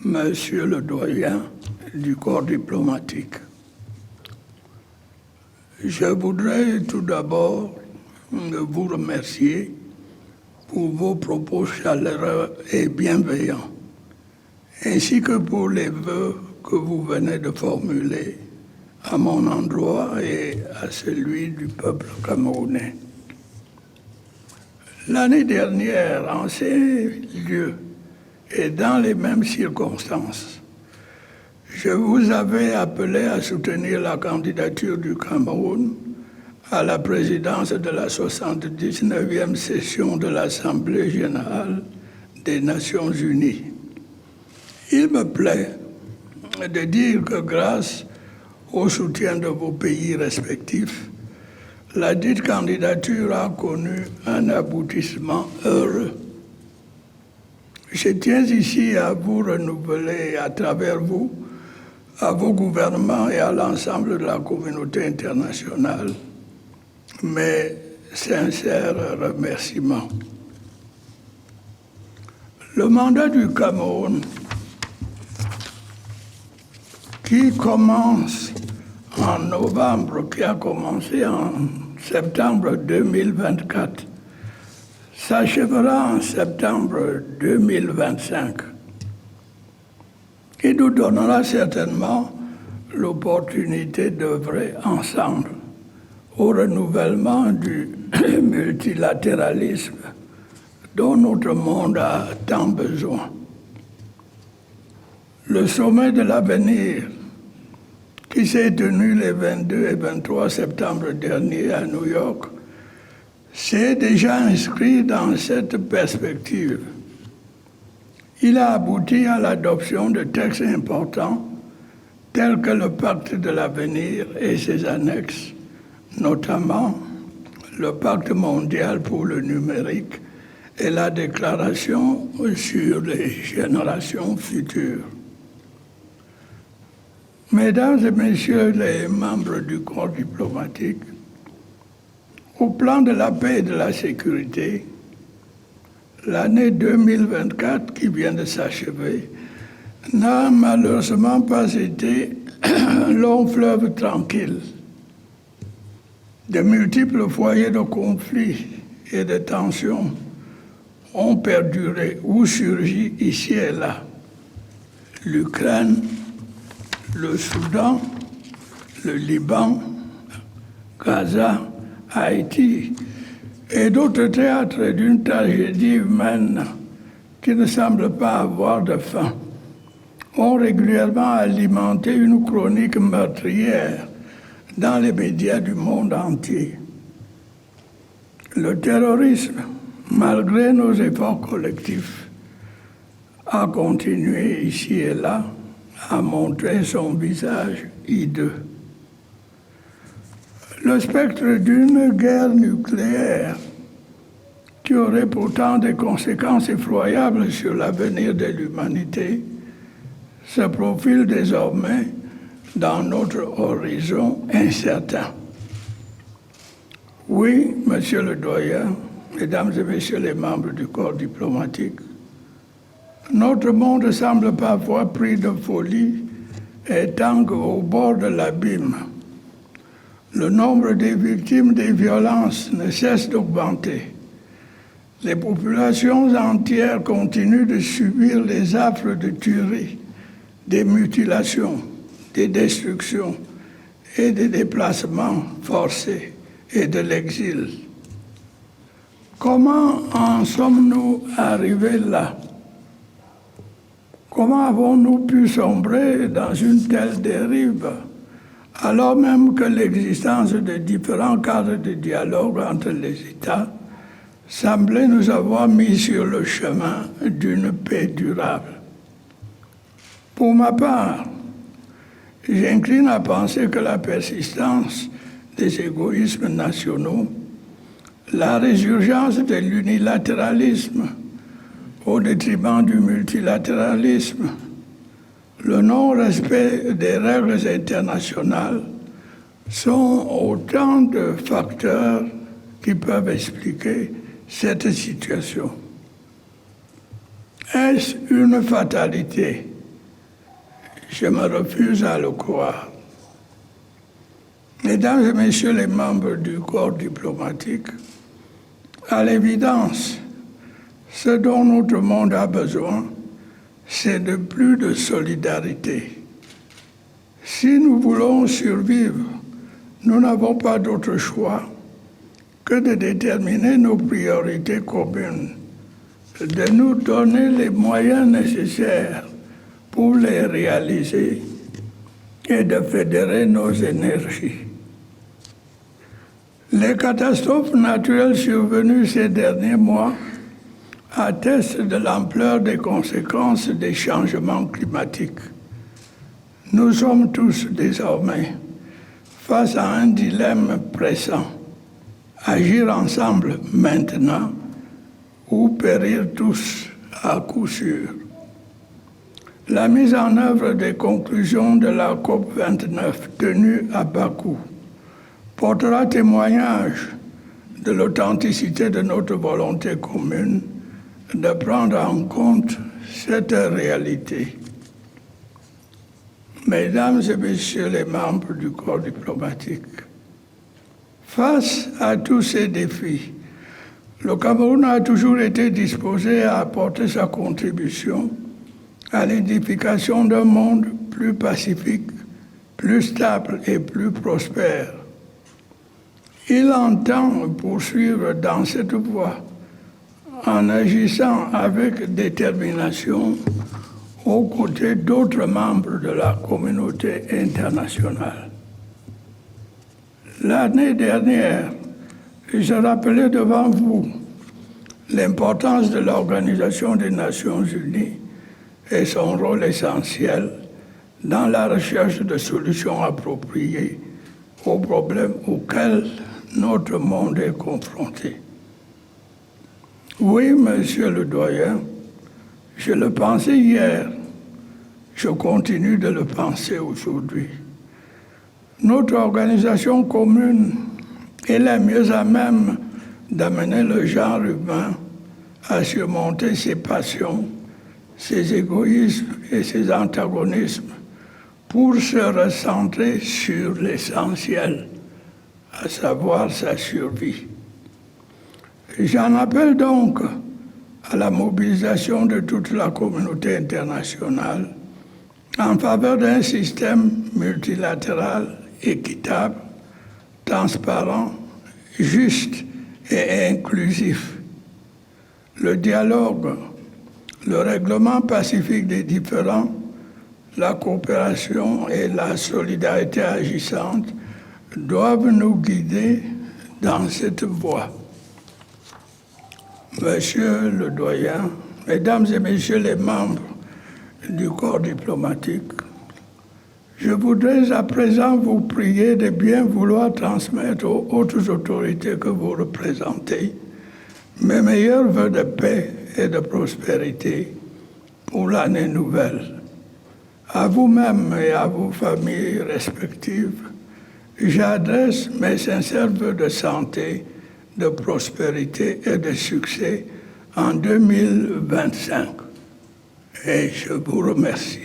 Monsieur le doyen du corps diplomatique, je voudrais tout d'abord vous remercier pour vos propos chaleureux et bienveillants, ainsi que pour les vœux que vous venez de formuler à mon endroit et à celui du peuple camerounais. L'année dernière, en ces lieux et dans les mêmes circonstances, je vous avais appelé à soutenir la candidature du Cameroun à la présidence de la 79e session de l'Assemblée générale des Nations unies. Il me plaît de dire que grâce au soutien de vos pays respectifs, la dite candidature a connu un aboutissement heureux. Je tiens ici à vous renouveler à travers vous, à vos gouvernements et à l'ensemble de la communauté internationale, mes sincères remerciements. Le mandat du Cameroun, qui commence en novembre, qui a commencé en septembre 2024, s'achèvera en septembre 2025 et nous donnera certainement l'opportunité d'œuvrer ensemble au renouvellement du multilatéralisme dont notre monde a tant besoin. Le sommet de l'avenir qui s'est tenu les 22 et 23 septembre dernier à New York s'est déjà inscrit dans cette perspective. Il a abouti à l'adoption de textes importants tels que le pacte de l'avenir et ses annexes, notamment le pacte mondial pour le numérique et la déclaration sur les générations futures. Mesdames et messieurs les membres du corps diplomatique, au plan de la paix et de la sécurité, l'année 2024 qui vient de s'achever n'a malheureusement pas été un long fleuve tranquille. De multiples foyers de conflits et de tensions ont perduré ou surgi ici et là. L'Ukraine, le Soudan, le Liban, Gaza, Haïti et d'autres théâtres d'une tragédie humaine qui ne semble pas avoir de fin ont régulièrement alimenté une chronique meurtrière dans les médias du monde entier. Le terrorisme, malgré nos efforts collectifs, a continué ici et là à montrer son visage hideux. Le spectre d'une guerre nucléaire qui aurait pourtant des conséquences effroyables sur l'avenir de l'humanité se profile désormais dans notre horizon incertain. Oui, monsieur le doyen, mesdames et messieurs les membres du corps diplomatique, notre monde semble parfois pris de folie et tangue au bord de l'abîme. Le nombre des victimes des violences ne cesse d'augmenter. Les populations entières continuent de subir les affres de tueries, des mutilations, des destructions et des déplacements forcés et de l'exil. Comment en sommes-nous arrivés là? Comment avons-nous pu sombrer dans une telle dérive, alors même que l'existence de différents cadres de dialogue entre les États semblait nous avoir mis sur le chemin d'une paix durable? Pour ma part, j'incline à penser que la persistance des égoïsmes nationaux, la résurgence de l'unilatéralisme au détriment du multilatéralisme, le non-respect des règles internationales sont autant de facteurs qui peuvent expliquer cette situation. Est-ce une fatalité Je me refuse à le croire. Mesdames et messieurs les membres du corps diplomatique, à l'évidence, ce dont notre monde a besoin, c'est de plus de solidarité. Si nous voulons survivre, nous n'avons pas d'autre choix que de déterminer nos priorités communes, de nous donner les moyens nécessaires pour les réaliser et de fédérer nos énergies. Les catastrophes naturelles survenues ces derniers mois attestent de l'ampleur des conséquences des changements climatiques. Nous sommes tous désormais face à un dilemme pressant. Agir ensemble maintenant ou périr tous à coup sûr. La mise en œuvre des conclusions de la COP29 tenue à Bakou portera témoignage de l'authenticité de notre volonté commune de prendre en compte cette réalité. Mesdames et messieurs les membres du corps diplomatique, face à tous ces défis, le Cameroun a toujours été disposé à apporter sa contribution à l'édification d'un monde plus pacifique, plus stable et plus prospère. Il entend poursuivre dans cette voie en agissant avec détermination aux côtés d'autres membres de la communauté internationale. L'année dernière, je rappelais devant vous l'importance de l'Organisation des Nations Unies et son rôle essentiel dans la recherche de solutions appropriées aux problèmes auxquels notre monde est confronté. Oui, monsieur le doyen, je le pensais hier, je continue de le penser aujourd'hui. Notre organisation commune est la mieux à même d'amener le genre humain à surmonter ses passions, ses égoïsmes et ses antagonismes pour se recentrer sur l'essentiel, à savoir sa survie. J'en appelle donc à la mobilisation de toute la communauté internationale en faveur d'un système multilatéral équitable, transparent, juste et inclusif. Le dialogue, le règlement pacifique des différends, la coopération et la solidarité agissante doivent nous guider dans cette voie. Monsieur le doyen, mesdames et messieurs les membres du corps diplomatique, je voudrais à présent vous prier de bien vouloir transmettre aux hautes autorités que vous représentez mes meilleurs vœux de paix et de prospérité pour l'année nouvelle. À vous-même et à vos familles respectives, j'adresse mes sincères vœux de santé, de prospérité et de succès en 2025. Et je vous remercie.